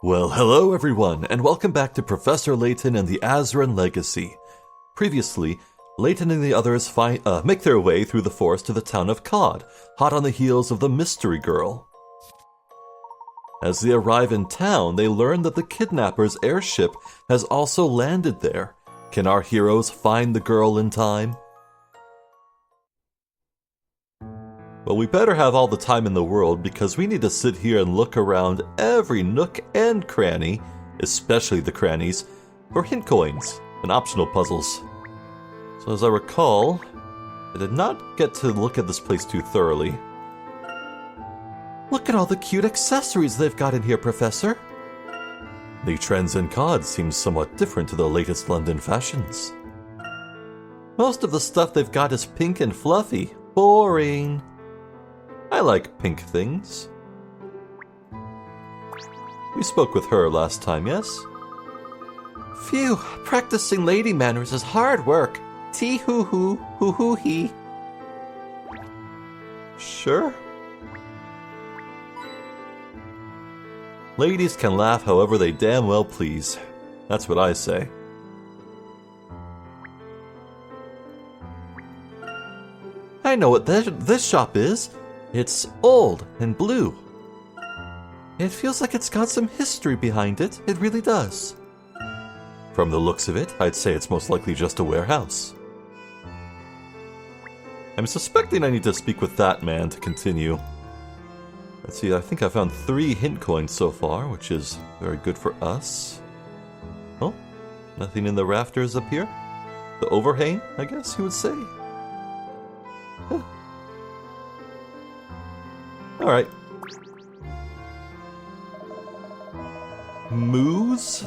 Well, hello everyone, and welcome back to Professor Layton and the Azran Legacy. Previously, Layton and the others make their way through the forest to the town of Cod, hot on the heels of the mystery girl. As they arrive in town, they learn that the kidnapper's airship has also landed there. Can our heroes find the girl in time? Well, we better have all the time in the world because we need to sit here and look around every nook and cranny, especially the crannies, for hint coins and optional puzzles. So as I recall, I did not get to look at this place too thoroughly. Look at all the cute accessories they've got in here, Professor. The trends in COD seem somewhat different to the latest London fashions. Most of the stuff they've got is pink and fluffy. Boring. I like pink things. We spoke with her last time, yes? Phew, practicing lady manners is hard work. Tee-hoo-hoo, hoo-hoo-hee. Sure. Ladies can laugh however they damn well please. That's what I say. I know what this shop is. It's old and blue. It feels like it's got some history behind it. It really does. From the looks of it, I'd say it's most likely just a warehouse. I'm suspecting I need to speak with that man to continue. Let's see, I think I found 3 hint coins so far, which is very good for us. Oh, nothing in the rafters up here? The overhang, I guess you would say? Huh. Alright. Moose?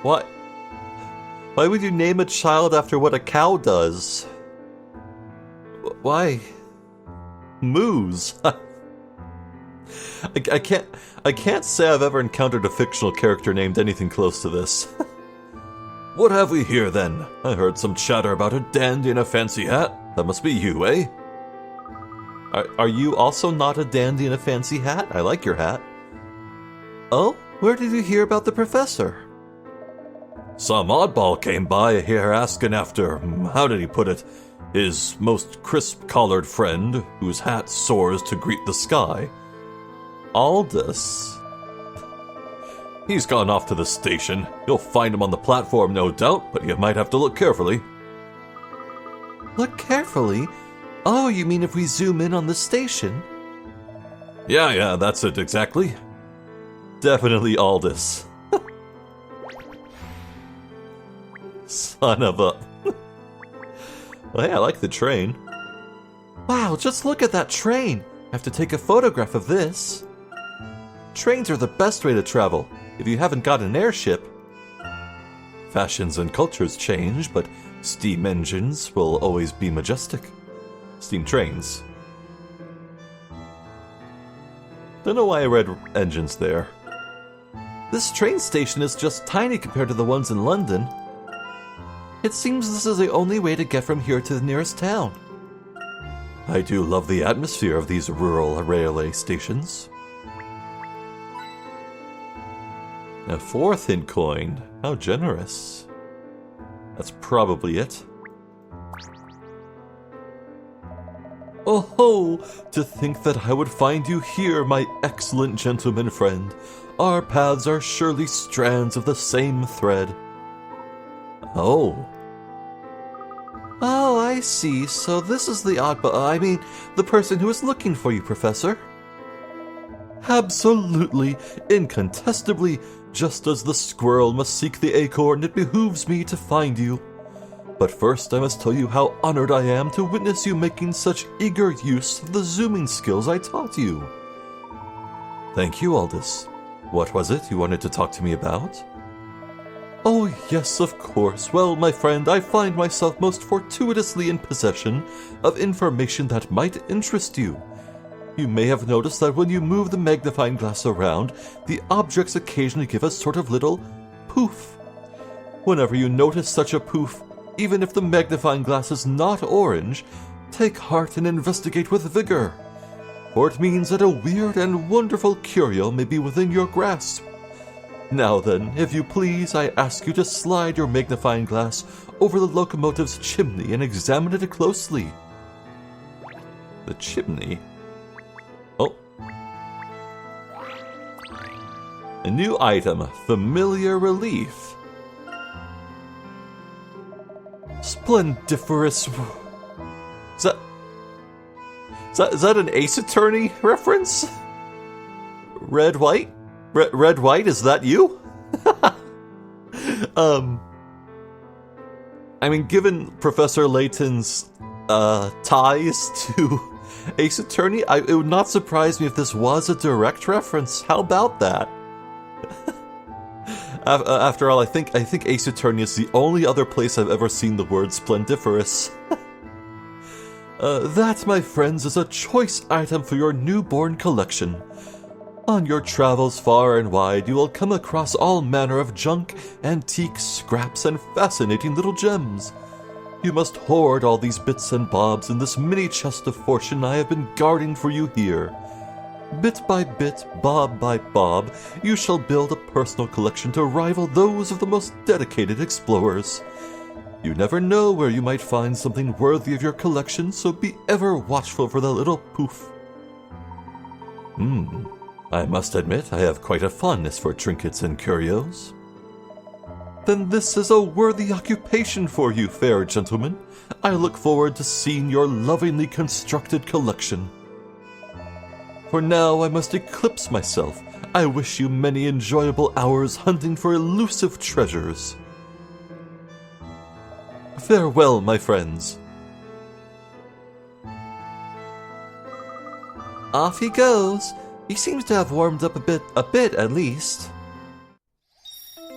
What? Why would you name a child after what a cow does? Why? Moose? I can't say I've ever encountered a fictional character named anything close to this. What have we here then? I heard some chatter about a dandy in a fancy hat. That must be you, eh? Are you also not a dandy in a fancy hat? I like your hat. Oh? Where did you hear about the professor? Some oddball came by here asking after, how did he put it, his most crisp-collared friend, whose hat soars to greet the sky. Aldous? He's gone off to the station. You'll find him on the platform, no doubt, but you might have to look carefully. Look carefully? Oh, you mean if we zoom in on the station? Yeah, that's it exactly. Definitely Aldous. Son of a... Well, hey, I like the train. Wow, just look at that train. I have to take a photograph of this. Trains are the best way to travel, if you haven't got an airship. Fashions and cultures change, but steam engines will always be majestic. Steam trains. Don't know why I read engines there. This train station is just tiny compared to the ones in London. It seems this is the only way to get from here to the nearest town. I do love the atmosphere of these rural railway stations. A 4th hint coin. How generous. That's probably it. Oh ho! To think that I would find you here, my excellent gentleman friend. Our paths are surely strands of the same thread. Oh. Oh, I see. So this is the the person who is looking for you, Professor. Absolutely, incontestably, just as the squirrel must seek the acorn, it behooves me to find you. But first I must tell you how honored I am to witness you making such eager use of the zooming skills I taught you. Thank you, Aldous. What was it you wanted to talk to me about? Oh, yes, of course. Well, my friend, I find myself most fortuitously in possession of information that might interest you. You may have noticed that when you move the magnifying glass around, the objects occasionally give a sort of little poof. Whenever you notice such a poof, even if the magnifying glass is not orange, take heart and investigate with vigor. for it means that a weird and wonderful curio may be within your grasp. Now then, if you please, I ask you to slide your magnifying glass over the locomotive's chimney and examine it closely. The chimney? Oh. A new item, familiar relief. Splendiferous. Is that an Ace Attorney reference? Red White? Red White, is that you? I mean, given Professor Layton's ties to Ace Attorney, it would not surprise me if this was a direct reference. How about that? After all, I think Ace Attorney is the only other place I've ever seen the word splendiferous. That, my friends, is a choice item for your newborn collection. On your travels far and wide, you will come across all manner of junk, antiques, scraps, and fascinating little gems. You must hoard all these bits and bobs in this mini chest of fortune I have been guarding for you here. Bit by bit, bob by bob, you shall build a personal collection to rival those of the most dedicated explorers. You never know where you might find something worthy of your collection, so be ever watchful for the little poof. I must admit I have quite a fondness for trinkets and curios. Then this is a worthy occupation for you, fair gentlemen. I look forward to seeing your lovingly constructed collection. For now I must eclipse myself. I wish you many enjoyable hours hunting for elusive treasures. Farewell, my friends. Off he goes. He seems to have warmed up a bit at least.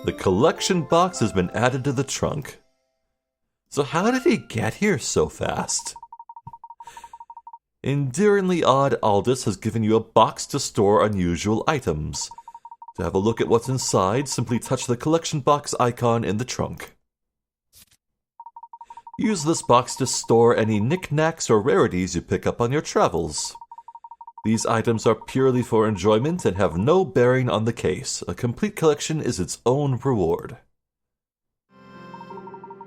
The collection box has been added to the trunk. So how did he get here so fast? Endearingly odd Aldous has given you a box to store unusual items. To have a look at what's inside, simply touch the collection box icon in the trunk. Use this box to store any knickknacks or rarities you pick up on your travels. These items are purely for enjoyment and have no bearing on the case. A complete collection is its own reward.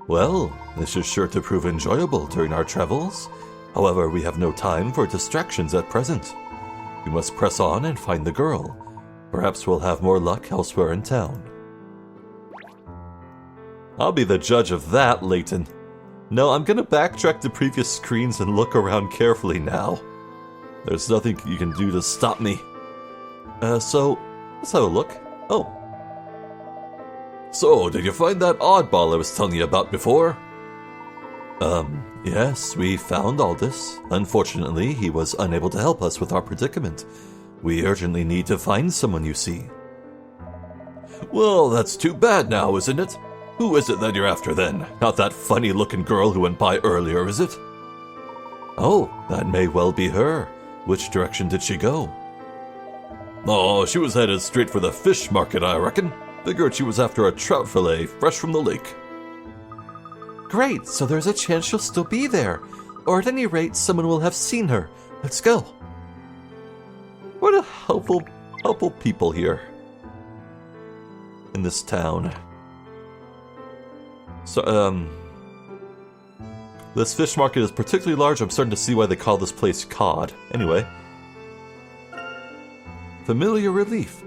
Well, this is sure to prove enjoyable during our travels. However, we have no time for distractions at present. We must press on and find the girl. Perhaps we'll have more luck elsewhere in town. I'll be the judge of that, Layton. No, I'm gonna backtrack to previous screens and look around carefully now. There's nothing you can do to stop me. So, let's have a look. Oh. So, did you find that oddball I was telling you about before? Yes, we found Aldous. Unfortunately, he was unable to help us with our predicament. We urgently need to find someone, you see. Well, that's too bad now, isn't it? Who is it that you're after then? Not that funny-looking girl who went by earlier, is it? Oh, that may well be her. Which direction did she go? Oh, she was headed straight for the fish market, I reckon. Figured she was after a trout fillet fresh from the lake. Great, so there's a chance she'll still be there. Or at any rate, someone will have seen her. Let's go. What a helpful people here. In this town. So, this fish market is particularly large. I'm starting to see why they call this place Cod. Anyway. Familiar relief.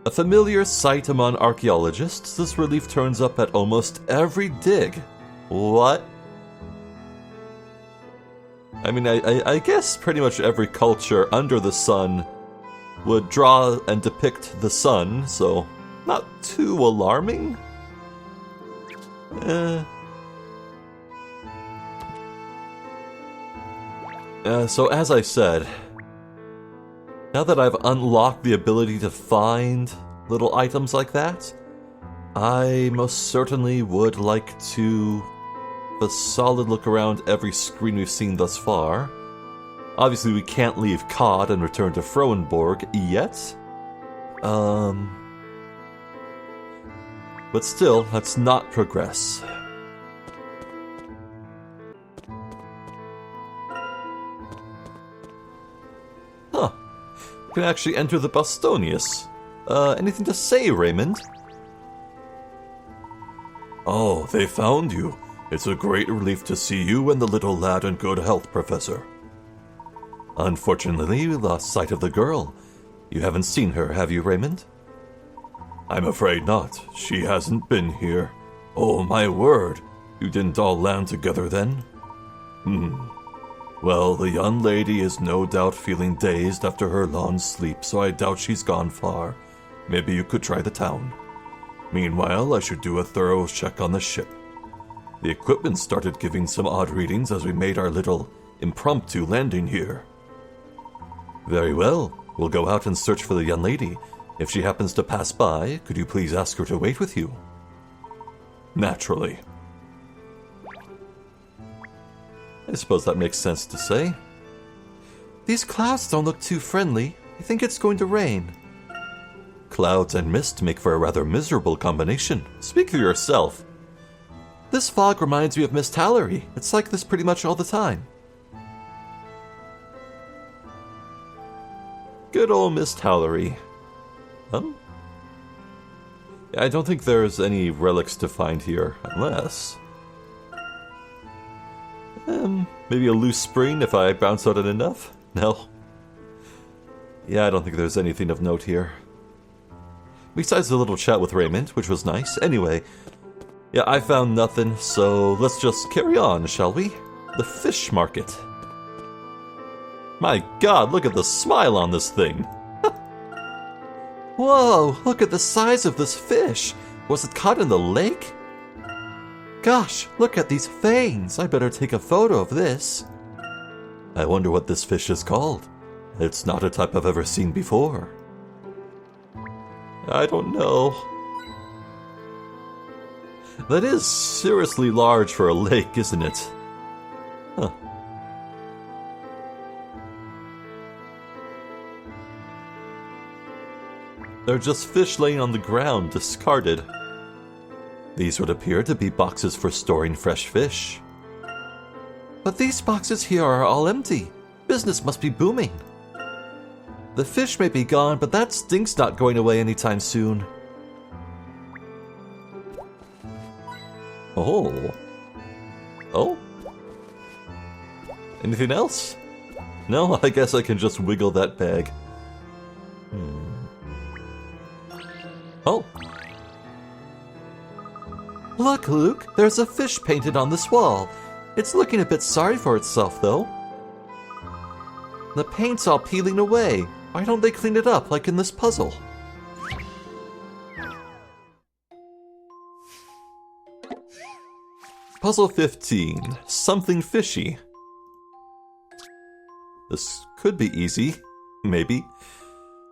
A familiar sight among archaeologists, this relief turns up at almost every dig. What? I mean, I guess pretty much every culture under the sun would draw and depict the sun, so not too alarming. So as I said, now that I've unlocked the ability to find little items like that, I most certainly would like to have a solid look around every screen we've seen thus far. Obviously we can't leave Cod and return to Froenborg yet. But still, let's not progress. Huh. can actually enter the Bostonius. Anything to say, Raymond? Oh, they found you. It's a great relief to see you and the little lad in good health, Professor. Unfortunately, we lost sight of the girl. You haven't seen her, have you, Raymond? I'm afraid not. She hasn't been here. Oh, my word. You didn't all land together then? Well, the young lady is no doubt feeling dazed after her long sleep, so I doubt she's gone far. Maybe you could try the town. Meanwhile, I should do a thorough check on the ship. The equipment started giving some odd readings as we made our little impromptu landing here. Very well. We'll go out and search for the young lady. If she happens to pass by, could you please ask her to wait with you? Naturally. I suppose that makes sense to say. These clouds don't look too friendly. I think it's going to rain. Clouds and mist make for a rather miserable combination. Speak for yourself. This fog reminds me of Miss Tallery. It's like this pretty much all the time. Good old Miss Tallery. I don't think there's any relics to find here, unless... maybe a loose spring if I bounce on it enough? No. Yeah, I don't think there's anything of note here. Besides the little chat with Raymond, which was nice. Anyway, yeah, I found nothing, so let's just carry on, shall we? The fish market. My god, look at the smile on this thing. Whoa, look at the size of this fish. Was it caught in the lake? Gosh, look at these fangs. I better take a photo of this. I wonder what this fish is called. It's not a type I've ever seen before. I don't know. That is seriously large for a lake, isn't it? Huh. They're just fish laying on the ground, discarded. These would appear to be boxes for storing fresh fish. But these boxes here are all empty. Business must be booming. The fish may be gone, but that stink's not going away anytime soon. Oh. Oh? Anything else? No, I guess I can just wiggle that bag. Oh. Look, Luke, there's a fish painted on this wall. It's looking a bit sorry for itself, though. The paint's all peeling away. Why don't they clean it up like in this puzzle? Puzzle 15. Something fishy. This could be easy. Maybe.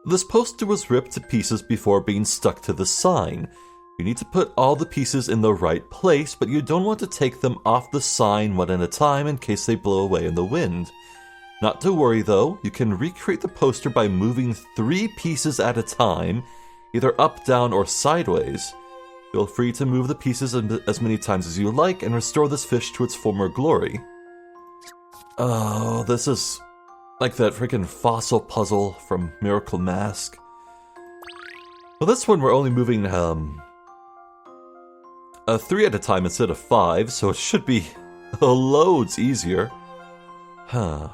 This poster was ripped to pieces before being stuck to the sign. You need to put all the pieces in the right place, but you don't want to take them off the sign one at a time in case they blow away in the wind. Not to worry though, you can recreate the poster by moving 3 pieces at a time, either up, down, or sideways. Feel free to move the pieces as many times as you like and restore this fish to its former glory. Oh, this is like that freaking fossil puzzle from Miracle Mask. Well, this one we're only moving 3 at a time instead of 5, so it should be loads easier. Huh.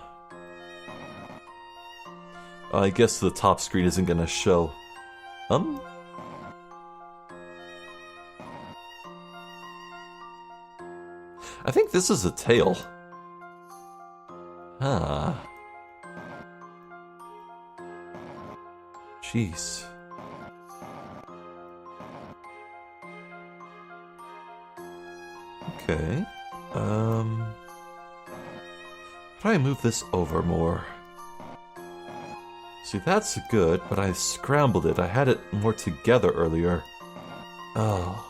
I guess the top screen isn't gonna show. I think this is a tail. Huh. Jeez. Okay. How do I move this over more? See, that's good, but I scrambled it. I had it more together earlier. Oh.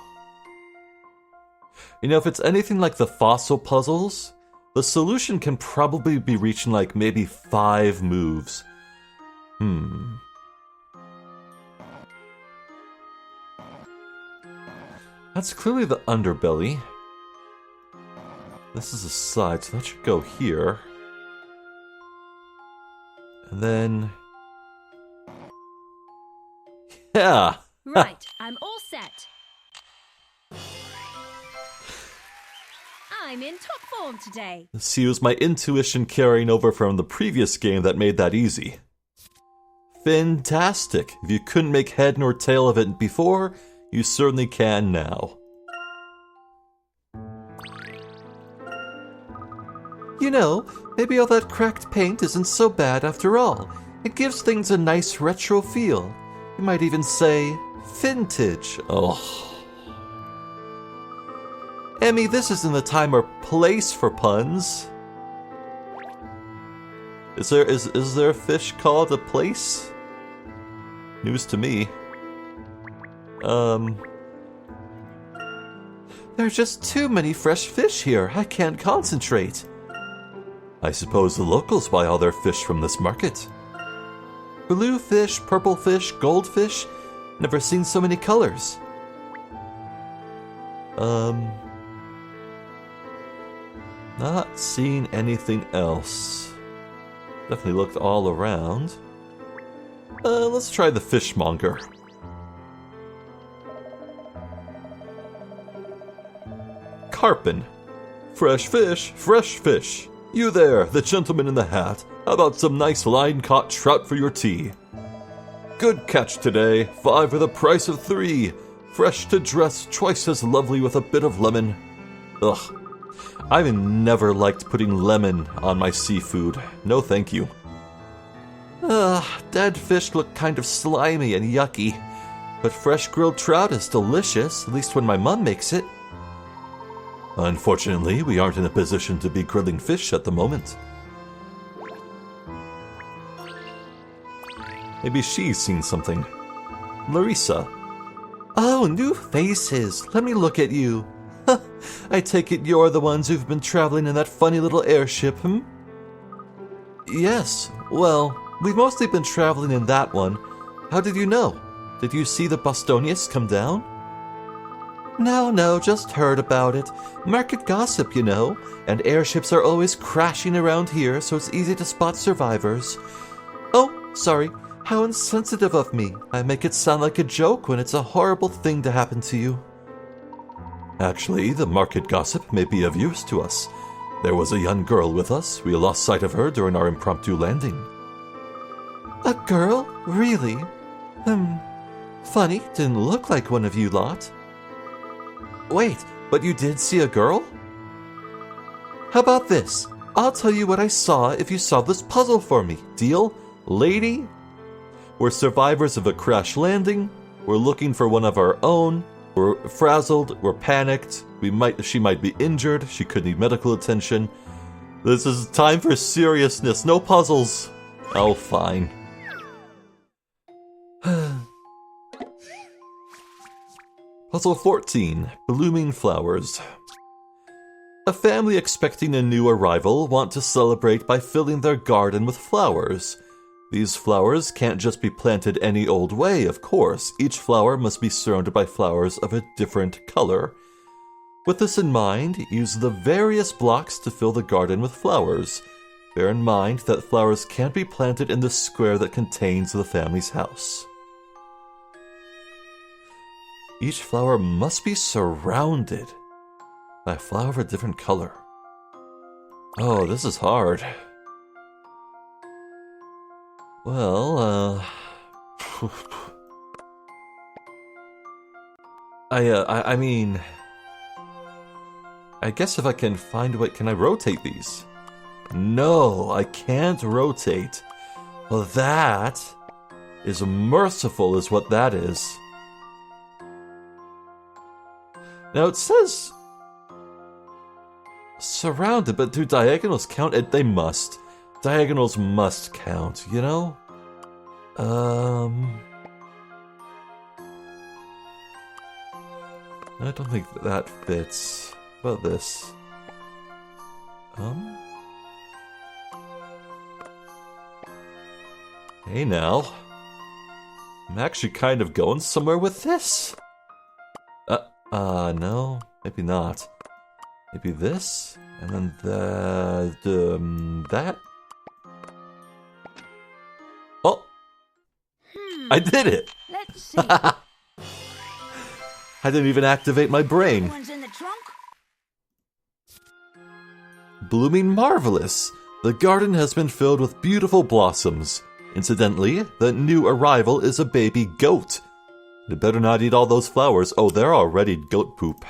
You know, if it's anything like the fossil puzzles, the solution can probably be reached in like maybe 5 moves. That's clearly the underbelly. This is a side, so that should go here. And then... Yeah. Right, I'm all set. I'm in top form today. See, it was my intuition carrying over from the previous game that made that easy. Fantastic. If you couldn't make head nor tail of it before, you certainly can now. You know, maybe all that cracked paint isn't so bad after all. It gives things a nice retro feel. You might even say, vintage. Oh. Emmy, this isn't the time or place for puns. Is there a fish called a place? News to me. There are just too many fresh fish here. I can't concentrate. I suppose the locals buy all their fish from this market. Blue fish, purple fish, goldfish. Never seen so many colors. Not seeing anything else. Definitely looked all around. Let's try the fishmonger. Carpin. Fresh fish, fresh fish. You there, the gentleman in the hat. How about some nice line-caught trout for your tea? Good catch today, 5 for the price of 3. Fresh to dress, twice as lovely with a bit of lemon. Ugh. I've never liked putting lemon on my seafood. No thank you. Dead fish look kind of slimy and yucky. But fresh grilled trout is delicious, at least when my mom makes it. Unfortunately, we aren't in a position to be grilling fish at the moment. Maybe she's seen something. Larissa. Oh, new faces. Let me look at you. I take it you're the ones who've been traveling in that funny little airship, hmm? Yes. Well, we've mostly been traveling in that one. How did you know? Did you see the Bostonius come down? No, just heard about it. Market gossip, you know. And airships are always crashing around here, so it's easy to spot survivors. Oh, sorry. How insensitive of me. I make it sound like a joke when it's a horrible thing to happen to you. Actually, the market gossip may be of use to us. There was a young girl with us. We lost sight of her during our impromptu landing. A girl? Really? Funny, didn't look like one of you lot. Wait, but you did see a girl? How about this? I'll tell you what I saw if you solve this puzzle for me. Deal? Lady? We're survivors of a crash landing. We're looking for one of our own. We're frazzled. We're panicked. She might be injured. She could need medical attention. This is time for seriousness. No puzzles. Oh, fine. Puzzle 14. Blooming Flowers. A family expecting a new arrival want to celebrate by filling their garden with flowers. These flowers can't just be planted any old way, of course. Each flower must be surrounded by flowers of a different color. With this in mind, use the various blocks to fill the garden with flowers. Bear in mind that flowers can't be planted in the square that contains the family's house. Each flower must be surrounded by a flower of a different color. Oh, this is hard. Well, I mean, I guess if I can find a way, can I rotate these? No, I can't rotate. Well, that is merciful is what that is. Now it says surrounded, but do diagonals count? They must. Diagonals must count, you know? I don't think that fits. What about this? Hey now. I'm actually kind of going somewhere with this. No, maybe not. Maybe this, and then that. Oh! I did it! Let's see. I didn't even activate my brain. One's in the trunk. Blooming marvelous! The garden has been filled with beautiful blossoms. Incidentally, the new arrival is a baby goat. It better not eat all those flowers. Oh, they're already goat poop.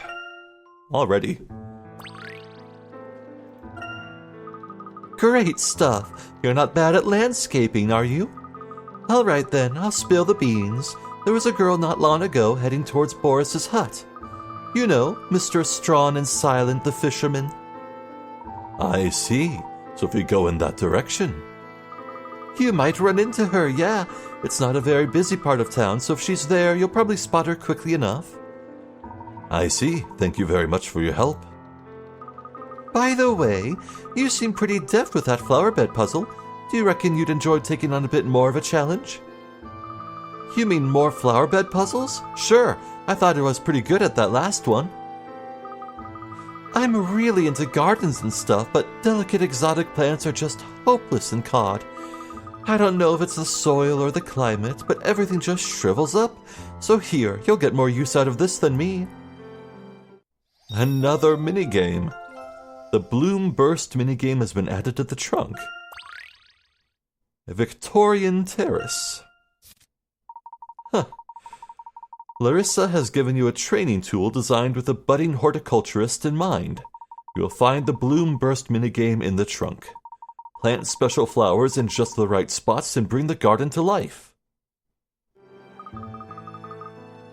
Already. Great stuff. You're not bad at landscaping, are you? All right then, I'll spill the beans. There was a girl not long ago heading towards Boris's hut. You know, Mr. Strawn and Silent the fisherman. I see. So if we go in that direction. You might run into her, yeah. It's not a very busy part of town, so if she's there, you'll probably spot her quickly enough. I see. Thank you very much for your help. By the way, you seem pretty deft with that flower bed puzzle. Do you reckon you'd enjoy taking on a bit more of a challenge? You mean more flower bed puzzles? Sure, I thought I was pretty good at that last one. I'm really into gardens and stuff, but delicate exotic plants are just hopeless in COD. I don't know if it's the soil or the climate, but everything just shrivels up. So here, you'll get more use out of this than me. Another minigame. The Bloom Burst minigame has been added to the trunk. A Victorian terrace. Huh. Larissa has given you a training tool designed with a budding horticulturist in mind. You'll find the Bloom Burst minigame in the trunk. Plant special flowers in just the right spots and bring the garden to life.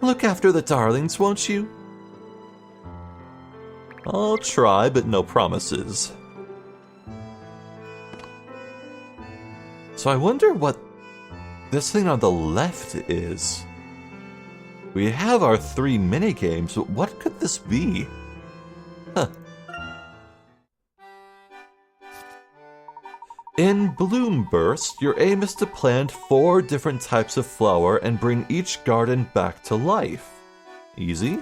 Look after the darlings, won't you? I'll try, but no promises. So I wonder what this thing on the left is. We have our 3 minigames, but what could this be? Huh. In Bloom Burst, your aim is to plant 4 different types of flower and bring each garden back to life. Easy.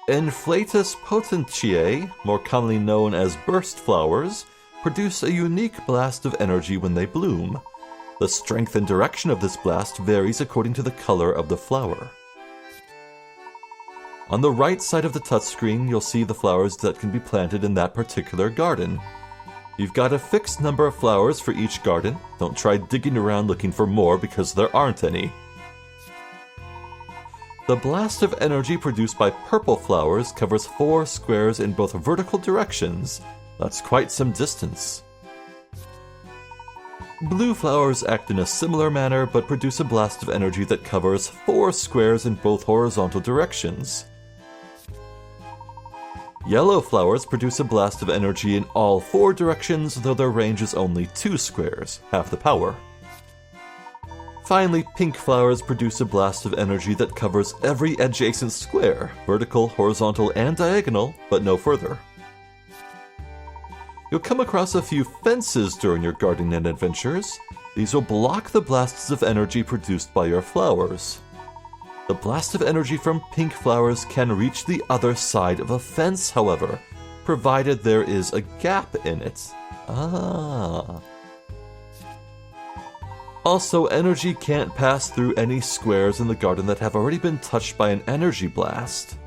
Inflatus potentiae, more commonly known as burst flowers, produce a unique blast of energy when they bloom. The strength and direction of this blast varies according to the color of the flower. On the right side of the touchscreen, you'll see the flowers that can be planted in that particular garden. You've got a fixed number of flowers for each garden. Don't try digging around looking for more because there aren't any. The blast of energy produced by purple flowers covers 4 squares in both vertical directions. That's quite some distance. Blue flowers act in a similar manner but produce a blast of energy that covers 4 squares in both horizontal directions. Yellow flowers produce a blast of energy in all 4 directions, though their range is only 2 squares, half the power. Finally, pink flowers produce a blast of energy that covers every adjacent square, vertical, horizontal, and diagonal, but no further. You'll come across a few fences during your gardening adventures. These will block the blasts of energy produced by your flowers. The blast of energy from pink flowers can reach the other side of a fence, however, provided there is a gap in it. Also, energy can't pass through any squares in the garden that have already been touched by an energy blast.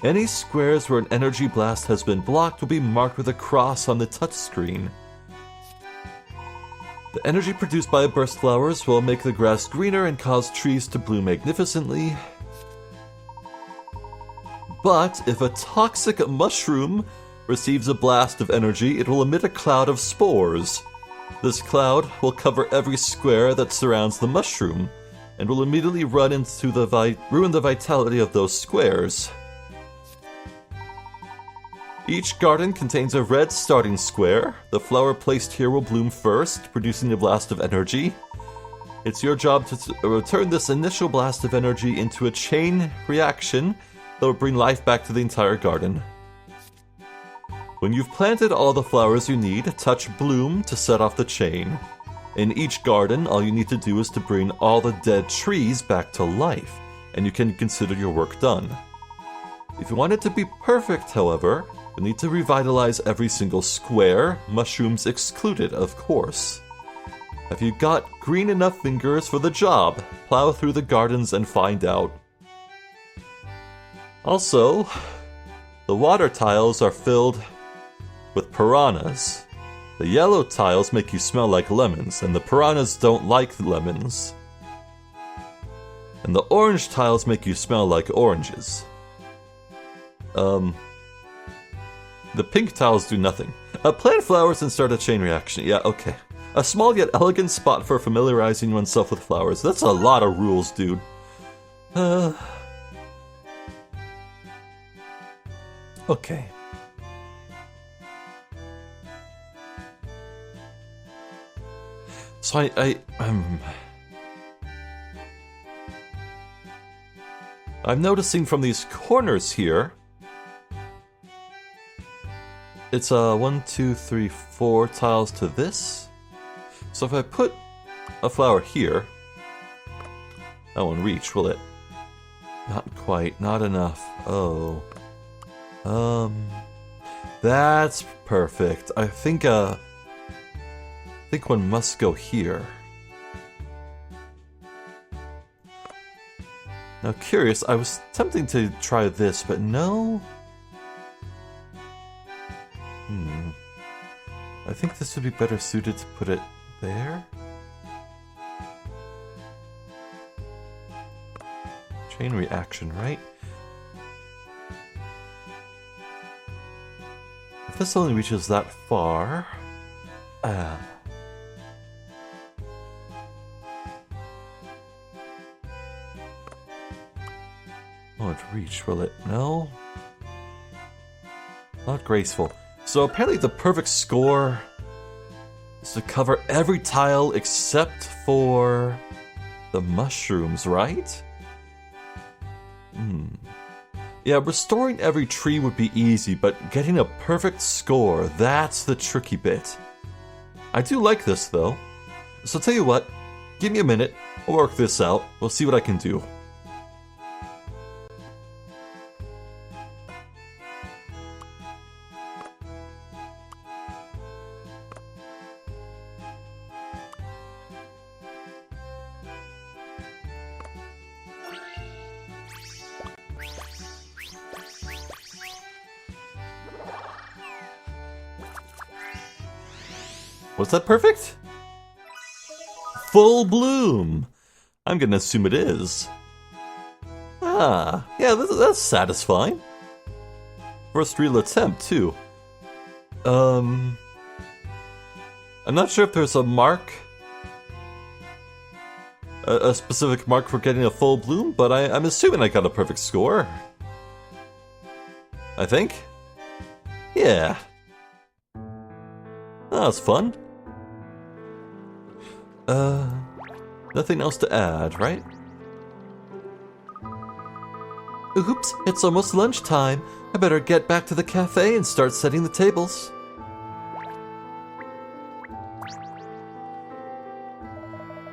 Any squares where an energy blast has been blocked will be marked with a cross on the touchscreen. The energy produced by burst flowers will make the grass greener and cause trees to bloom magnificently. But if a toxic mushroom receives a blast of energy, it will emit a cloud of spores. This cloud will cover every square that surrounds the mushroom, and will immediately ruin the vitality of those squares. Each garden contains a red starting square. The flower placed here will bloom first, producing a blast of energy. It's your job to return this initial blast of energy into a chain reaction that will bring life back to the entire garden. When you've planted all the flowers you need, touch Bloom to set off the chain. In each garden, all you need to do is to bring all the dead trees back to life, and you can consider your work done. If you want it to be perfect, however, you'll need to revitalize every single square, mushrooms excluded, of course. Have you got green enough fingers for the job? Plow through the gardens and find out. Also, the water tiles are filled with piranhas. The yellow tiles make you smell like lemons, and the piranhas don't like lemons. And the orange tiles make you smell like oranges. The pink tiles do nothing. Plant flowers and start a chain reaction. Yeah, okay. A small yet elegant spot for familiarizing oneself with flowers. That's a lot of rules, dude. Okay. So I'm noticing from these corners here, it's 1, 2, 3, 4 tiles to this. So if I put a flower here, that won't reach, will it? Not quite, not enough. Oh. That's perfect. I think one must go here. Now, curious, I was tempting to try this, but no. I think this would be better suited to put it there. Chain reaction, right? If this only reaches that far... Won't reach, will it? No? Not graceful. So apparently the perfect score is to cover every tile except for the mushrooms, right? Yeah, restoring every tree would be easy, but getting a perfect score, that's the tricky bit. I do like this, though. So tell you what, give me a minute, I'll work this out, we'll see what I can do. Was that perfect? Full bloom! I'm gonna assume it is. Ah, yeah, that's satisfying. First real attempt, too. I'm not sure if there's a mark, a specific mark for getting a full bloom, but I'm assuming I got a perfect score. I think? Yeah. That was fun. Nothing else to add, right? Oops, it's almost lunchtime. I better get back to the cafe and start setting the tables.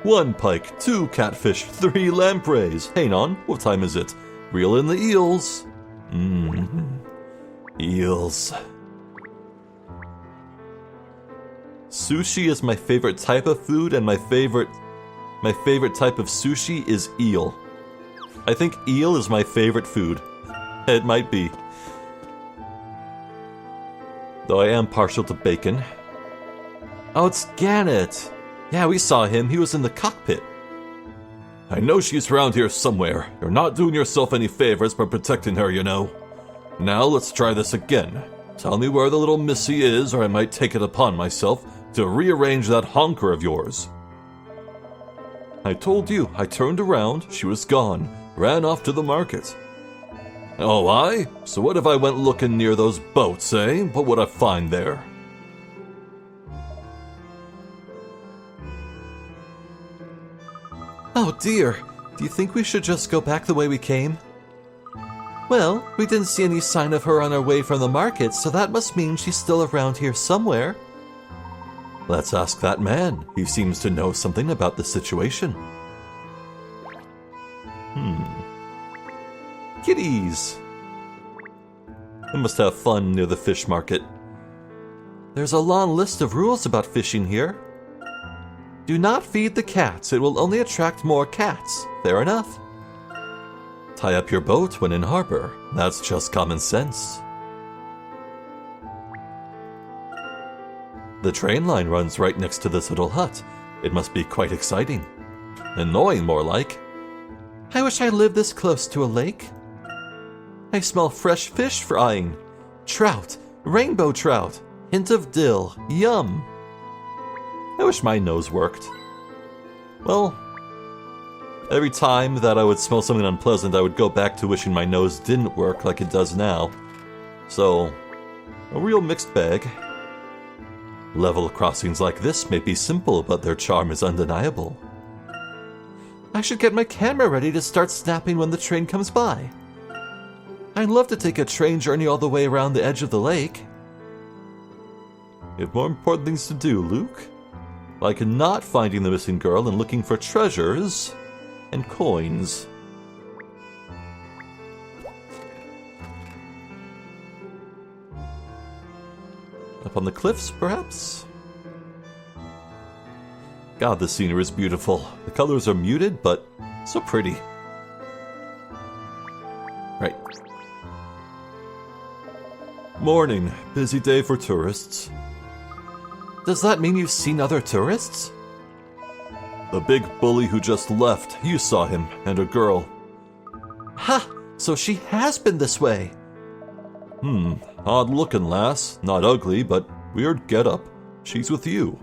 One pike, 2 catfish, 3 lampreys. Hang on, what time is it? Reel in the eels. Eels. Sushi is my favorite type of food, and my favorite type of sushi is eel. I think eel is my favorite food. It might be. Though I am partial to bacon. Oh, it's Gannett. Yeah, we saw him. He was in the cockpit. I know she's around here somewhere. You're not doing yourself any favors by protecting her, you know. Now let's try this again. Tell me where the little missy is, or I might take it upon myself to rearrange that honker of yours. I told you, I turned around, she was gone, ran off to the market. Oh, aye? So what if I went looking near those boats, eh? What would I find there? Oh dear, do you think we should just go back the way we came? Well, we didn't see any sign of her on our way from the market, so that must mean she's still around here somewhere. Let's ask that man. He seems to know something about the situation. Kitties! We must have fun near the fish market. There's a long list of rules about fishing here. Do not feed the cats, it will only attract more cats. Fair enough. Tie up your boat when in harbor. That's just common sense. The train line runs right next to this little hut. It must be quite exciting. Annoying, more like. I wish I lived this close to a lake. I smell fresh fish frying. Trout, rainbow trout, hint of dill, yum. I wish my nose worked. Well, every time that I would smell something unpleasant, I would go back to wishing my nose didn't work like it does now. So, a real mixed bag. Level crossings like this may be simple, but their charm is undeniable. I should get my camera ready to start snapping when the train comes by. I'd love to take a train journey all the way around the edge of the lake. You have more important things to do, Luke. Like not finding the missing girl and looking for treasures and coins. Up on the cliffs, perhaps? God, the scenery is beautiful. The colors are muted, but so pretty. Right. Morning. Busy day for tourists. Does that mean you've seen other tourists? The big bully who just left, you saw him, and a girl. Ha! So she has been this way. Odd looking lass. Not ugly, but weird getup. She's with you.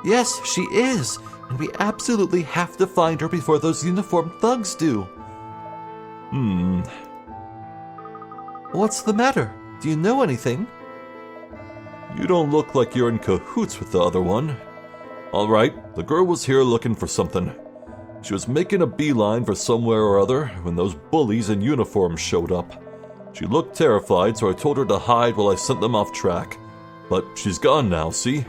Yes, she is, and we absolutely have to find her before those uniformed thugs do. What's the matter? Do you know anything? You don't look like you're in cahoots with the other one. Alright, the girl was here looking for something. She was making a beeline for somewhere or other when those bullies in uniform showed up. She looked terrified, so I told her to hide while I sent them off track. But she's gone now, see?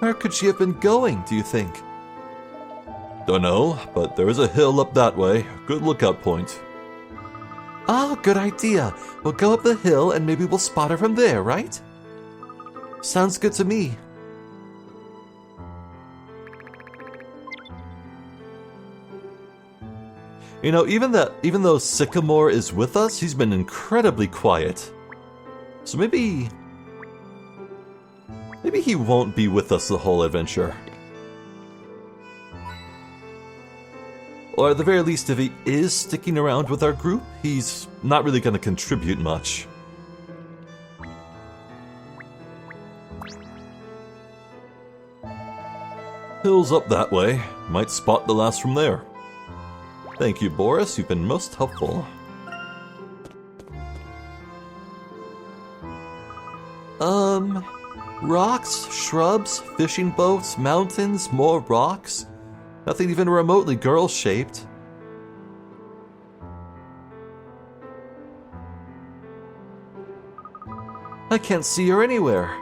Where could she have been going, do you think? Dunno, but there is a hill up that way. Good lookout point. Oh, good idea. We'll go up the hill and maybe we'll spot her from there, right? Sounds good to me. You know, even though Sycamore is with us, he's been incredibly quiet. So maybe he won't be with us the whole adventure. Or at the very least, if he is sticking around with our group, he's not really going to contribute much. Hill's up that way. Might spot the lass from there. Thank you, Boris. You've been most helpful. Rocks, shrubs, fishing boats, mountains, more rocks. Nothing even remotely girl-shaped. I can't see her anywhere.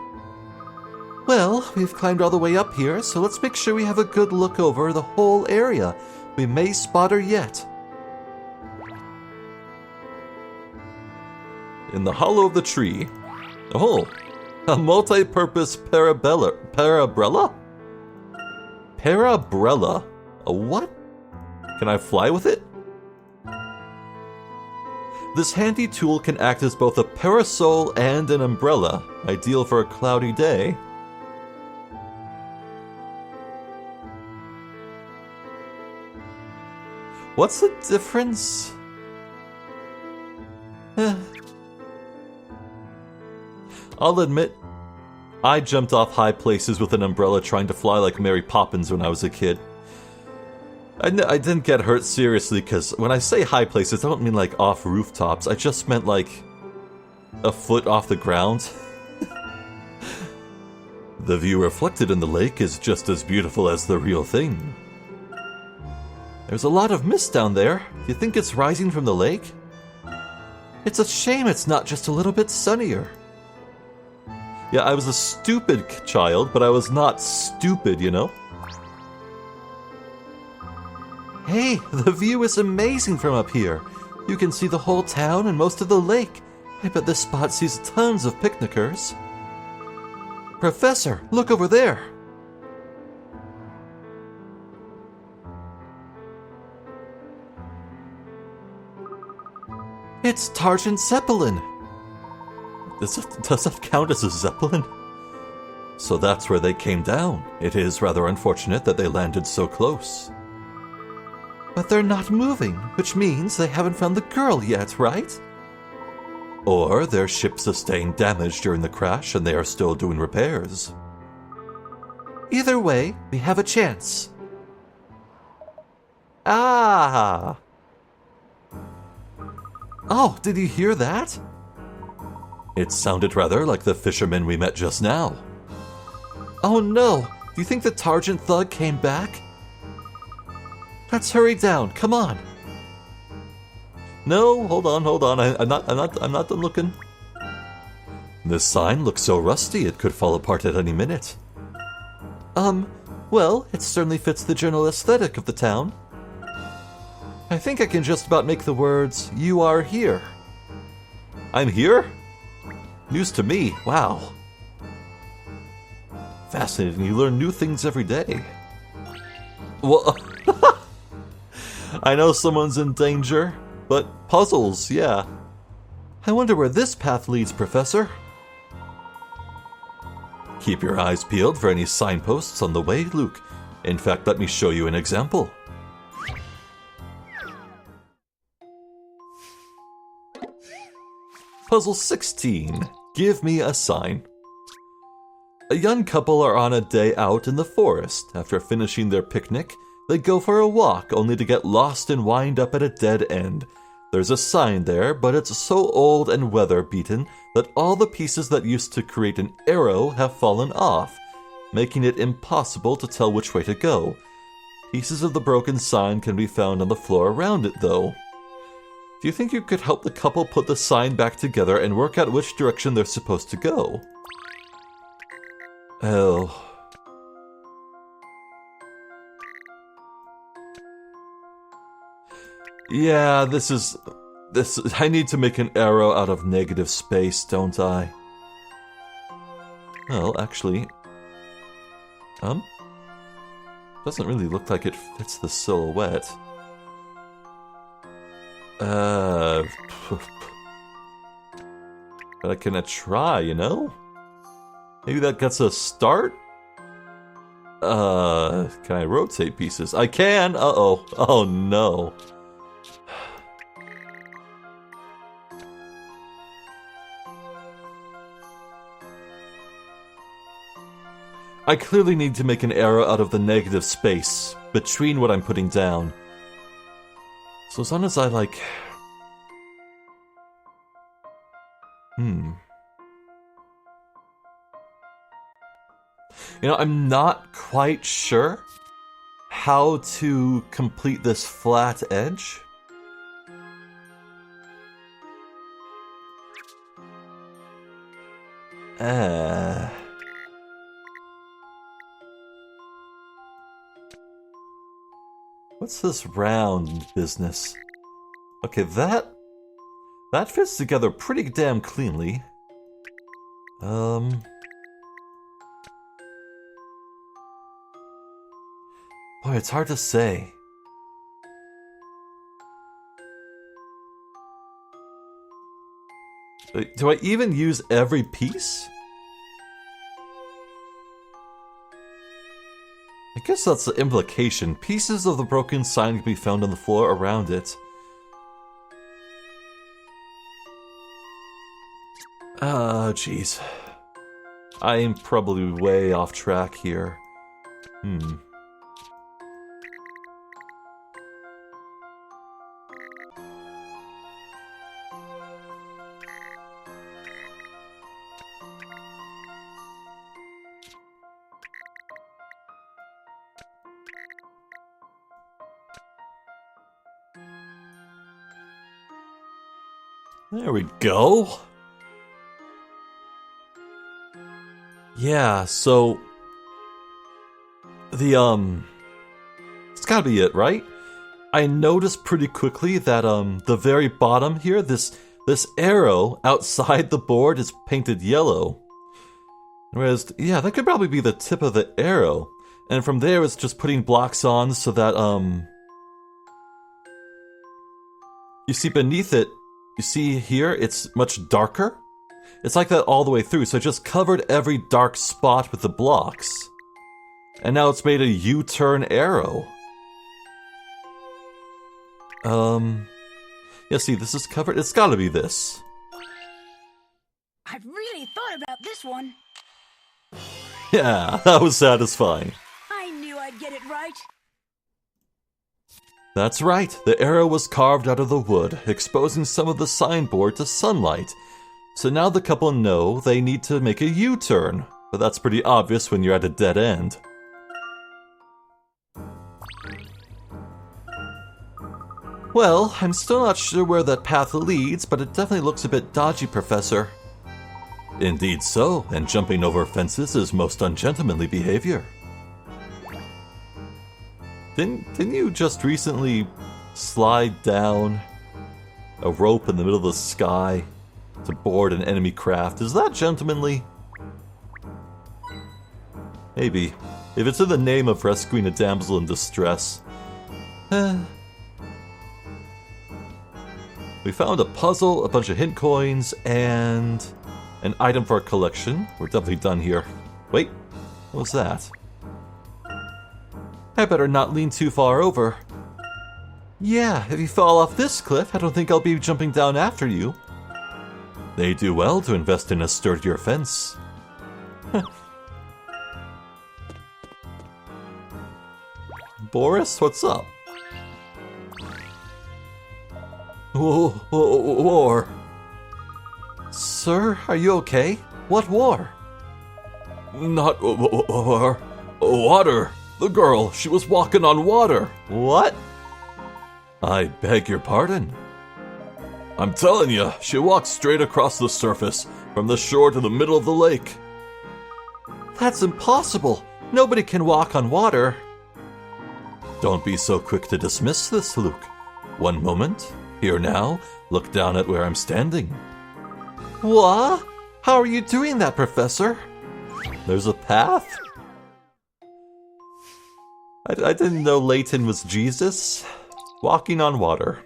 Well, we've climbed all the way up here, so let's make sure we have a good look over the whole area. We may spot her yet. In the hollow of the tree. Oh, a multi-purpose parabrella? Parabrella? A what? Can I fly with it? This handy tool can act as both a parasol and an umbrella, ideal for a cloudy day. What's the difference? I'll admit, I jumped off high places with an umbrella trying to fly like Mary Poppins when I was a kid. I didn't get hurt seriously, because when I say high places, I don't mean like off rooftops. I just meant like a foot off the ground. The view reflected in the lake is just as beautiful as the real thing. There's a lot of mist down there. Do you think it's rising from the lake? It's a shame it's not just a little bit sunnier. Yeah, I was a stupid child, but I was not stupid, you know? Hey, the view is amazing from up here. You can see the whole town and most of the lake. I bet this spot sees tons of picnickers. Professor, look over there. It's Targent Zeppelin! Does that count as a Zeppelin? So that's where they came down. It is rather unfortunate that they landed so close. But they're not moving, which means they haven't found the girl yet, right? Or their ship sustained damage during the crash and they are still doing repairs. Either way, we have a chance. Ah! Oh, did you hear that? It sounded rather like the fisherman we met just now. Oh no! Do you think the Targent thug came back? Let's hurry down. Come on. No, hold on. I'm not done looking. This sign looks so rusty it could fall apart at any minute. Well, it certainly fits the general aesthetic of the town. I think I can just about make the words, "You are here." I'm here? News to me. Wow. Fascinating. You learn new things every day. Well, I know someone's in danger, but puzzles, yeah. I wonder where this path leads, Professor. Keep your eyes peeled for any signposts on the way, Luke. In fact, let me show you an example. Puzzle 16. Give me a sign. A young couple are on a day out in the forest. After finishing their picnic, they go for a walk only to get lost and wind up at a dead end. There's a sign there, but it's so old and weather-beaten that all the pieces that used to create an arrow have fallen off, making it impossible to tell which way to go. Pieces of the broken sign can be found on the floor around it, though. Do you think you could help the couple put the sign back together and work out which direction they're supposed to go? Oh. Yeah, this I need to make an arrow out of negative space, don't I? Well, actually, doesn't really look like it fits the silhouette. But I can try, you know? Maybe that gets a start? Can I rotate pieces? I can! Uh-oh. Oh, no. I clearly need to make an arrow out of the negative space between what I'm putting down. So as long as I, like... You know, I'm not quite sure how to complete this flat edge. What's this round business? Okay, that fits together pretty damn cleanly. Boy, it's hard to say. Do I even use every piece? I guess that's the implication. Pieces of the broken sign can be found on the floor around it. Jeez. I'm probably way off track here. There we go. Yeah, so it's gotta be it, right? I noticed pretty quickly that the very bottom here, this arrow outside the board is painted yellow. Whereas, yeah, that could probably be the tip of the arrow. And from there it's just putting blocks on so that you see beneath it You see here, it's much darker? It's like that all the way through, so it just covered every dark spot with the blocks. And now it's made a U-turn arrow. Yeah, see, this is covered. It's gotta be this. I've really thought about this one. Yeah, that was satisfying. I knew I'd get it right. That's right, the arrow was carved out of the wood, exposing some of the signboard to sunlight. So now the couple know they need to make a U-turn, but that's pretty obvious when you're at a dead end. Well, I'm still not sure where that path leads, but it definitely looks a bit dodgy, Professor. Indeed so, and jumping over fences is most ungentlemanly behavior. Didn't you just recently slide down a rope in the middle of the sky to board an enemy craft? Is that gentlemanly? Maybe. If it's in the name of rescuing a damsel in distress. We found a puzzle, a bunch of hint coins, and an item for our collection. We're definitely done here. Wait, what was that? I better not lean too far over. Yeah, if you fall off this cliff, I don't think I'll be jumping down after you. They do well to invest in a sturdier fence. Boris, what's up? War. Sir, are you okay? What war? Not war. Water. The girl, she was walking on water. What? I beg your pardon? I'm telling you, she walked straight across the surface, from the shore to the middle of the lake. That's impossible. Nobody can walk on water. Don't be so quick to dismiss this, Luke. One moment. Here now, look down at where I'm standing. What? How are you doing that, Professor? There's a path? I didn't know Layton was Jesus. Walking on water.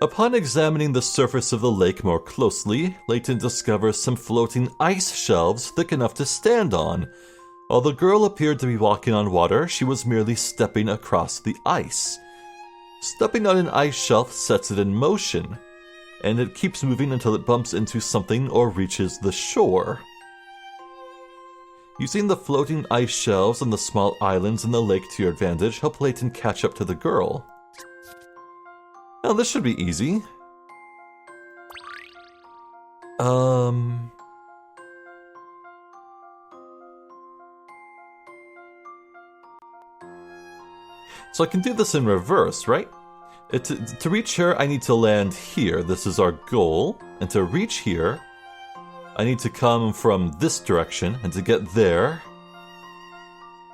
Upon examining the surface of the lake more closely, Layton discovers some floating ice shelves thick enough to stand on. While the girl appeared to be walking on water, she was merely stepping across the ice. Stepping on an ice shelf sets it in motion, and it keeps moving until it bumps into something or reaches the shore. Using the floating ice shelves and the small islands in the lake to your advantage, help Layton catch up to the girl. Now this should be easy. So I can do this in reverse, right? To reach her, I need to land here. This is our goal. And to reach here, I need to come from this direction. And to get there,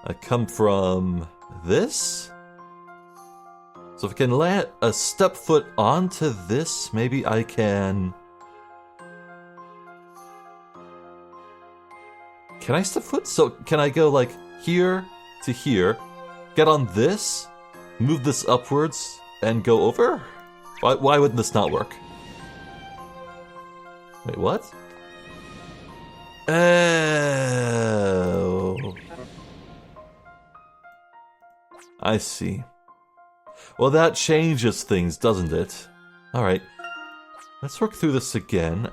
I come from this. So if I can land a step foot onto this, maybe I can... Can I step foot? So can I go like here to here, get on this, move this upwards, and go over? Why wouldn't this not work? Wait, what? Oh. I see. Well, that changes things, doesn't it? Alright. Let's work through this again.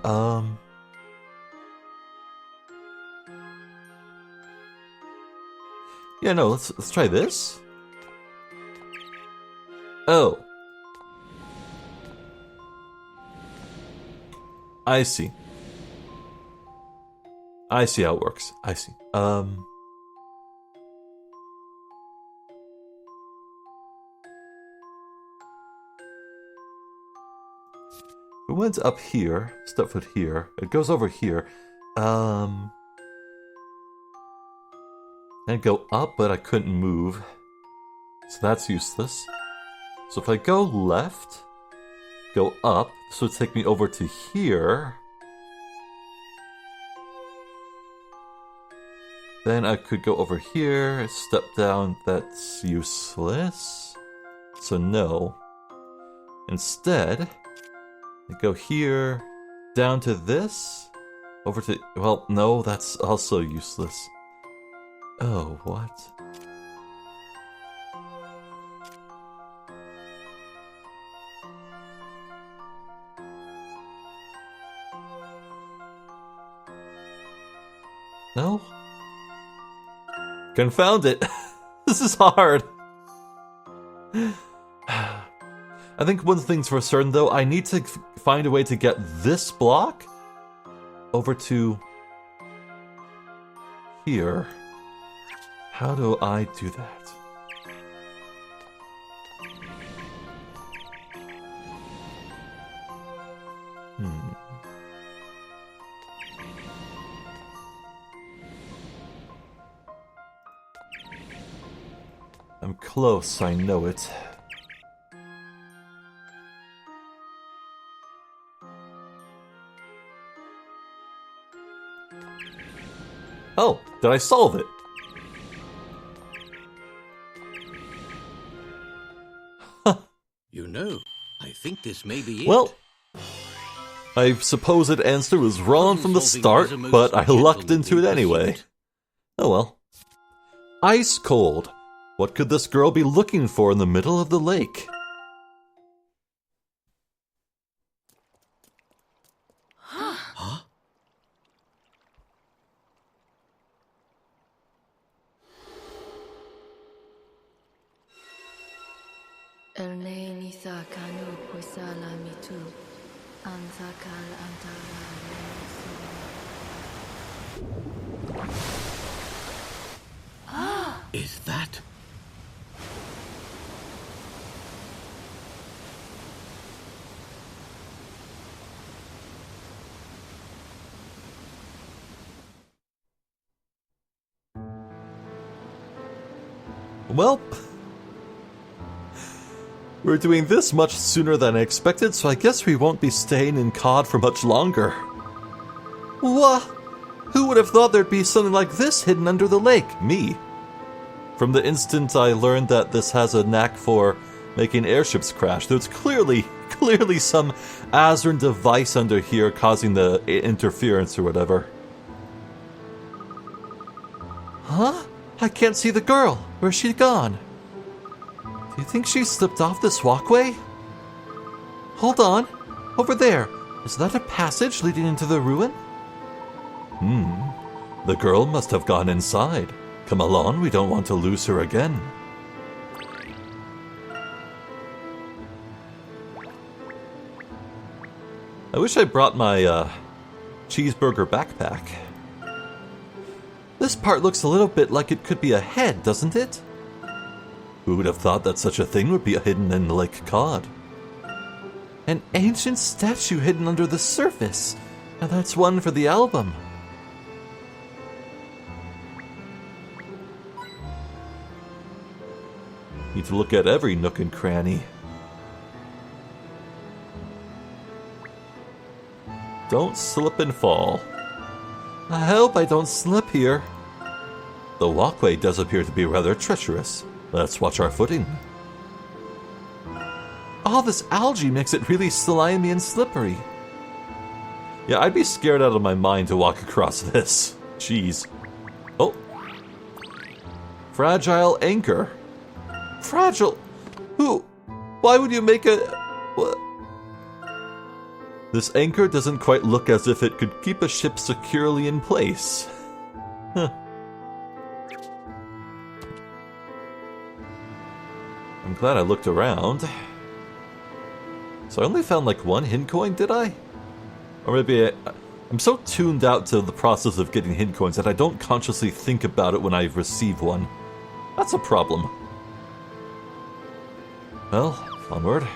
Yeah, no, let's try this. Oh. I see. I see how it works. I see. It went up here, step foot here. It goes over here. And go up, but I couldn't move. So that's useless. So if I go left, go up, this would take me over to here. Then I could go over here, step down, that's useless. So no. Instead, I go here, down to this, over to... Well, no, that's also useless. Oh, what? No? Confound it! This is hard! I think one thing's for certain, though. I need to find a way to get this block over to here. How do I do that? I'm close, I know it. Oh, did I solve it? You know, I think this may be it. Well, I supposed answer was wrong from the start, but I lucked into it anyway. Oh well. Ice cold. What could this girl be looking for in the middle of the lake? Huh? Is that? Well, we're doing this much sooner than I expected, so I guess we won't be staying in COD for much longer. What? Who would have thought there'd be something like this hidden under the lake? Me. From the instant I learned that this has a knack for making airships crash, there's clearly some Azran device under here causing the interference or whatever. Huh? I can't see the girl. Where's she gone? Do you think she slipped off this walkway? Hold on. Over there. Is that a passage leading into the ruin? The girl must have gone inside. Come along, we don't want to lose her again. I wish I brought my cheeseburger backpack. This part looks a little bit like it could be a head, doesn't it? Who would have thought that such a thing would be hidden in Lake Cod? An ancient statue hidden under the surface. Now that's one for the album. Need to look at every nook and cranny. Don't slip and fall. I hope I don't slip here. The walkway does appear to be rather treacherous. Let's watch our footing. All this algae makes it really slimy and slippery. Yeah, I'd be scared out of my mind to walk across this. Jeez. Oh. Fragile anchor. Fragile? Who? Why would you make a... What? This anchor doesn't quite look as if it could keep a ship securely in place. Huh. I'm glad I looked around. So I only found like one hint coin, did I? Or maybe I'm so tuned out to the process of getting hint coins that I don't consciously think about it when I receive one. That's a problem. Well, onward.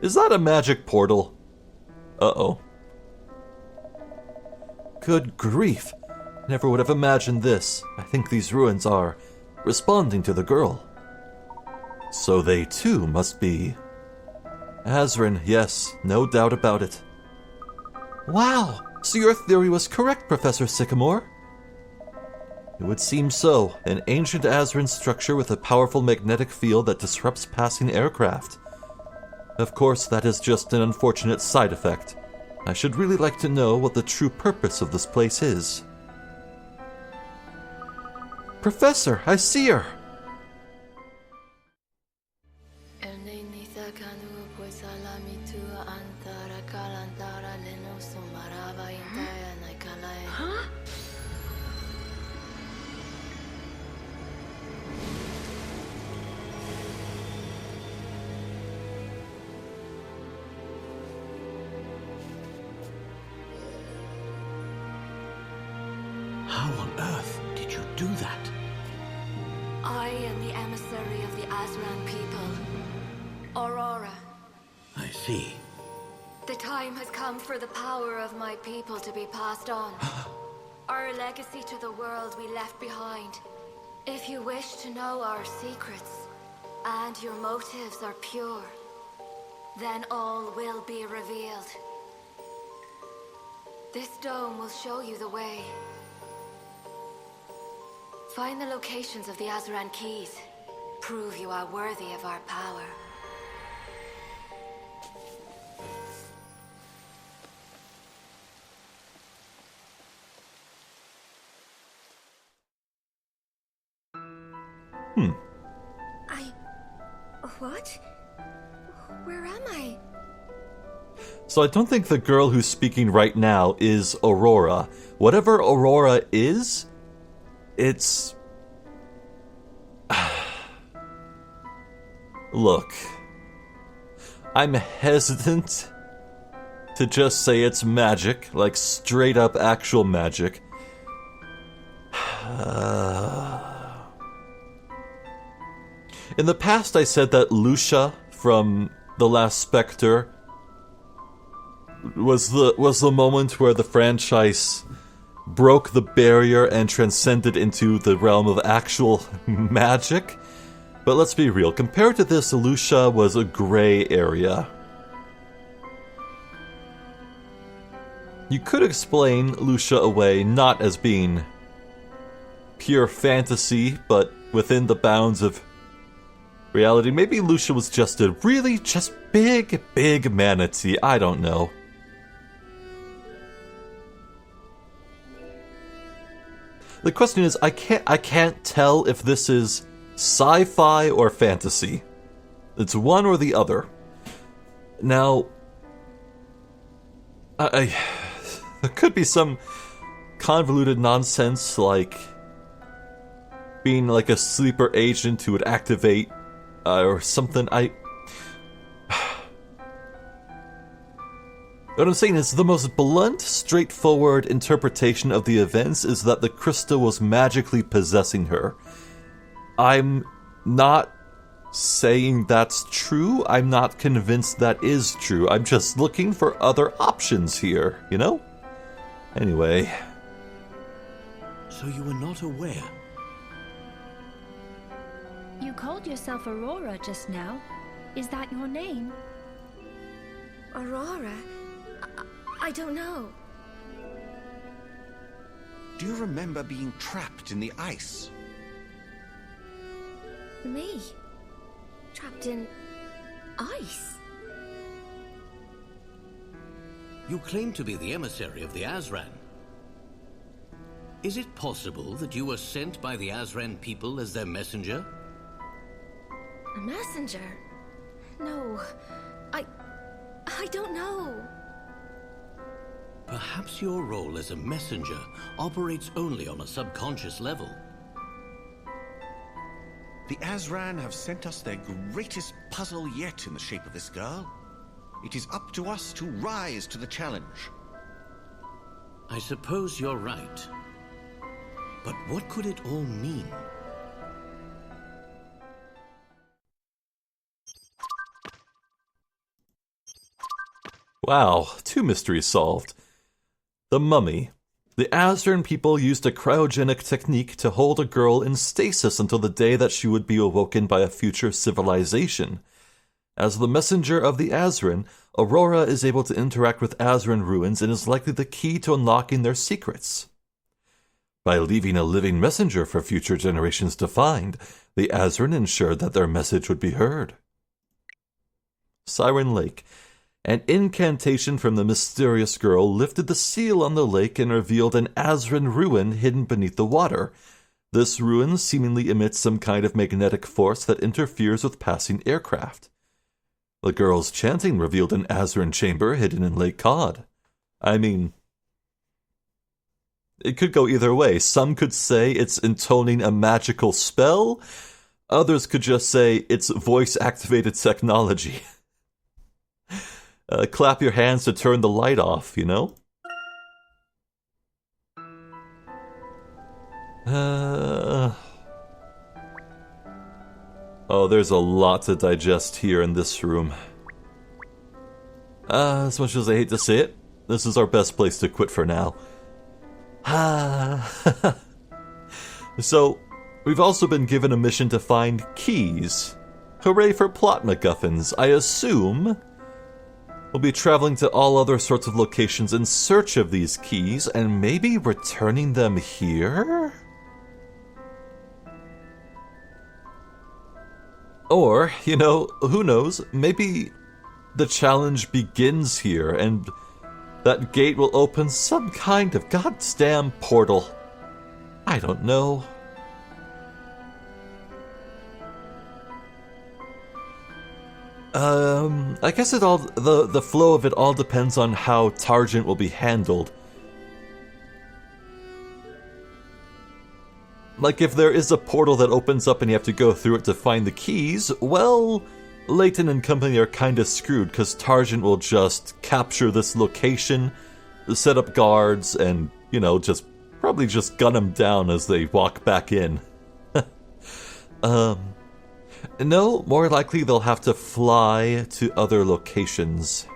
Is that a magic portal? Uh-oh. Good grief. Never would have imagined this. I think these ruins are responding to the girl. So they too must be Azran, yes, no doubt about it. Wow! So your theory was correct, Professor Sycamore. It would seem so. An ancient Azran structure with a powerful magnetic field that disrupts passing aircraft. Of course, that is just an unfortunate side effect. I should really like to know what the true purpose of this place is. Professor, I see her! How on earth did you do that? I am the emissary of the Azran people, Aurora. I see. The time has come for the power of my people to be passed on. Our legacy to the world we left behind. If you wish to know our secrets, and your motives are pure, then all will be revealed. This dome will show you the way. Find the locations of the Azran keys. Prove you are worthy of our power. What? Where am I? So I don't think the girl who's speaking right now is Aurora. Whatever Aurora is, it's... Look, I'm hesitant to just say it's magic, like straight up actual magic. In the past I said that Lucia from The Last Spectre was the moment where the franchise broke the barrier and transcended into the realm of actual magic. But let's be real, compared to this, Lucia was a gray area. You could explain Lucia away not as being pure fantasy, but within the bounds of reality. Maybe Lucia was just a really just big manatee. I don't know. The question is, I can't tell if this is sci-fi or fantasy. It's one or the other. Now, there could be some convoluted nonsense like being like a sleeper agent who would activate or something. What I'm saying is the most blunt, straightforward interpretation of the events is that the crystal was magically possessing her. I'm not saying that's true. I'm not convinced that is true. I'm just looking for other options here, you know? Anyway. So you were not aware? You called yourself Aurora just now. Is that your name? Aurora? I don't know. Do you remember being trapped in the ice? Me? Trapped in ice? You claim to be the emissary of the Azran. Is it possible that you were sent by the Azran people as their messenger? A messenger? No. I don't know. Perhaps your role as a messenger operates only on a subconscious level. The Azran have sent us their greatest puzzle yet in the shape of this girl. It is up to us to rise to the challenge. I suppose you're right. But what could it all mean? Wow, 2 mysteries solved. The mummy. The Azran people used a cryogenic technique to hold a girl in stasis until the day that she would be awoken by a future civilization. As the messenger of the Azran, Aurora is able to interact with Azran ruins and is likely the key to unlocking their secrets. By leaving a living messenger for future generations to find, the Azran ensured that their message would be heard. Siren Lake. An incantation from the mysterious girl lifted the seal on the lake and revealed an Azran ruin hidden beneath the water. This ruin seemingly emits some kind of magnetic force that interferes with passing aircraft. The girl's chanting revealed an Azran chamber hidden in Lake Cod. I mean, it could go either way. Some could say it's intoning a magical spell. Others could just say it's voice-activated technology. Clap your hands to turn the light off, you know? Oh, there's a lot to digest here in this room. As much as I hate to say it, this is our best place to quit for now. So, we've also been given a mission to find keys. Hooray for plot MacGuffins. I assume we'll be traveling to all other sorts of locations in search of these keys and maybe returning them here? Or, you know, who knows, maybe the challenge begins here and that gate will open some kind of goddamn portal. I don't know. I guess the flow of it all depends on how Targent will be handled. Like, if there is a portal that opens up and you have to go through it to find the keys, well, Layton and company are kinda screwed, because Targent will just capture this location, set up guards, and, you know, probably just gun them down as they walk back in. No, more likely they'll have to fly to other locations.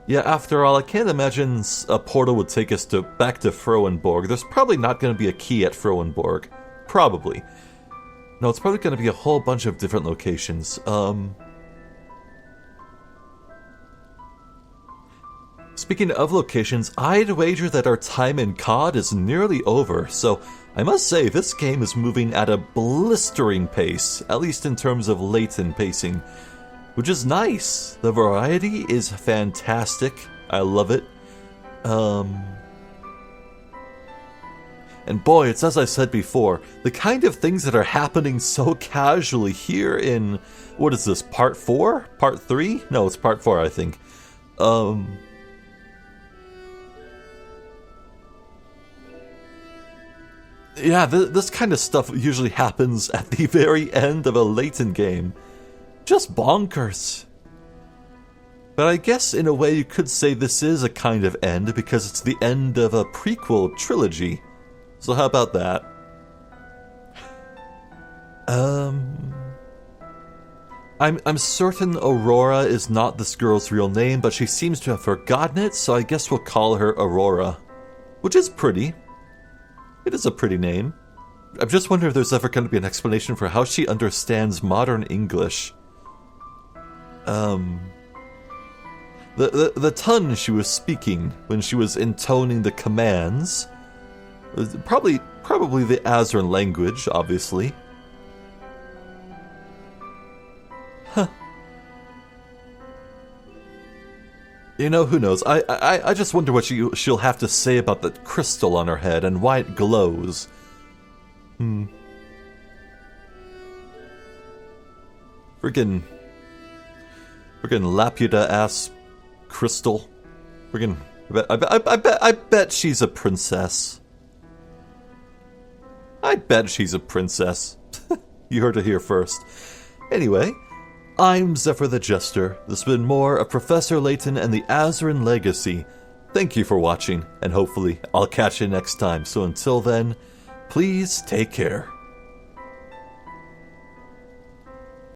Yeah, after all, I can't imagine a portal would take us back to Frohenborg. There's probably not going to be a key at Frohenborg. Probably. No, it's probably going to be a whole bunch of different locations. Speaking of locations, I'd wager that our time in COD is nearly over, so I must say this game is moving at a blistering pace, at least in terms of Layton pacing, which is nice. The variety is fantastic. I love it. And boy, it's as I said before, the kind of things that are happening so casually here in, what is this, part 4? Part 3? No, it's part 4, I think. Yeah, this kind of stuff usually happens at the very end of a Layton game. Just bonkers. But I guess in a way you could say this is a kind of end because it's the end of a prequel trilogy. So how about that? I'm certain Aurora is not this girl's real name, but she seems to have forgotten it, so I guess we'll call her Aurora. Which is pretty. It is a pretty name. I'm just wondering if there's ever going to be an explanation for how she understands modern English. The tongue she was speaking when she was intoning the commands was probably the Azran language, obviously. Huh. You know, who knows? I just wonder what she'll have to say about the crystal on her head and why it glows. Friggin' Laputa-ass crystal. I bet she's a princess. I bet she's a princess. You heard it here first. Anyway, I'm Zephyr the Jester. This has been more of Professor Layton and the Azran Legacy. Thank you for watching, and hopefully I'll catch you next time. So until then, please take care.